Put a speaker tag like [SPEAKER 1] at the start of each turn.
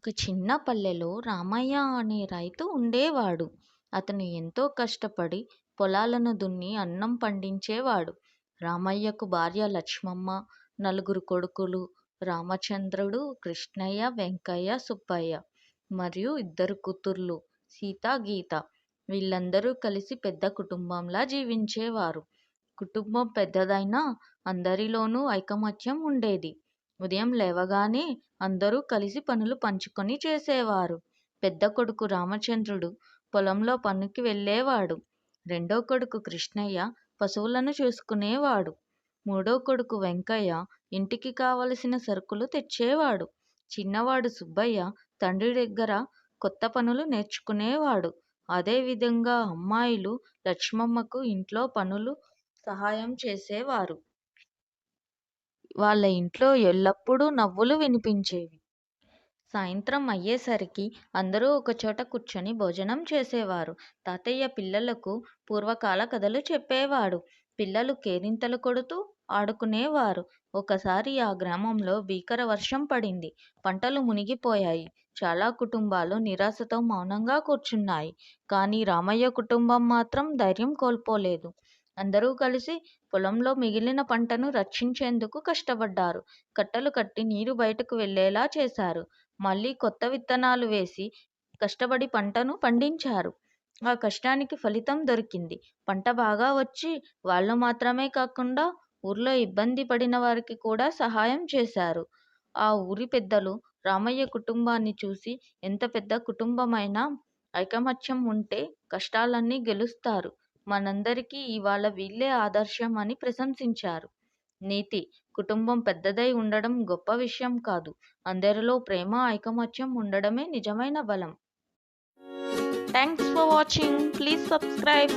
[SPEAKER 1] ఒక చిన్న పల్లెలో రామయ్య అనే రైతు ఉండేవాడు. అతను ఎంతో కష్టపడి పొలాలను దున్ని అన్నం పండించేవాడు. రామయ్యకు భార్య లక్ష్మమ్మ, నలుగురు కొడుకులు రామచంద్రుడు, కృష్ణయ్య, వెంకయ్య, సుబ్బయ్య మరియు ఇద్దరు కూతుర్లు సీత, గీత. వీళ్ళందరూ కలిసి పెద్ద కుటుంబంలా జీవించేవారు. కుటుంబం పెద్దదైనా అందరిలోనూ ఐకమత్యం ఉండేది. ఉదయం లేవగానే అందరూ కలిసి పనులు పంచుకొని చేసేవారు. పెద్ద కొడుకు రామచంద్రుడు పొలంలో పనికి వెళ్ళేవాడు. రెండో కొడుకు కృష్ణయ్య పశువులను చూసుకునేవాడు. మూడో కొడుకు వెంకయ్య ఇంటికి కావలసిన సరుకులు తెచ్చేవాడు. చిన్నవాడు సుబ్బయ్య తండ్రి దగ్గర కొత్త పనులు నేర్చుకునేవాడు. అదేవిధంగా అమ్మాయిలు లక్ష్మమ్మకు ఇంట్లో పనులు సహాయం చేసేవారు. వాళ్ళ ఇంట్లో ఎల్లప్పుడూ నవ్వులు వినిపించేవి. సాయంత్రం అయ్యేసరికి అందరూ ఒకచోట కూర్చొని భోజనం చేసేవారు. తాతయ్య పిల్లలకు పూర్వకాల కథలు చెప్పేవాడు. పిల్లలు కేరింతలు కొడుతూ ఆడుకునేవారు. ఒకసారి ఆ గ్రామంలో భీకర వర్షం పడింది. పంటలు మునిగిపోయాయి. చాలా కుటుంబాలు నిరాశతో మౌనంగా కూర్చున్నాయి. కానీ రామయ్య కుటుంబం మాత్రం ధైర్యం కోల్పోలేదు. అందరూ కలిసి పొలంలో మిగిలిన పంటను రక్షించేందుకు కష్టపడ్డారు. కట్టలు కట్టి నీరు బయటకు వెళ్ళేలా చేశారు. మళ్ళీ కొత్త విత్తనాలు వేసి కష్టపడి పంటను పండించారు. ఆ కష్టానికి ఫలితం దొరికింది. పంట బాగా వచ్చి వాళ్ళు మాత్రమే కాకుండా ఊర్లో ఇబ్బంది పడిన వారికి కూడా సహాయం చేశారు. ఆ ఊరి పెద్దలు రామయ్య కుటుంబాన్ని చూసి ఎంత పెద్ద కుటుంబమైనా ఐకమత్యం ఉంటే కష్టాలన్నీ గెలుస్తారు. మనందరికీ ఇవాళ వీళ్ళే ఆదర్శం అని ప్రశంసించారు. నీతి: కుటుంబం పెద్దదై ఉండడం గొప్ప విషయం కాదు. అందరిలో ప్రేమ, ఐకమత్యం ఉండడమే నిజమైన బలం. Thanks for watching. Please subscribe.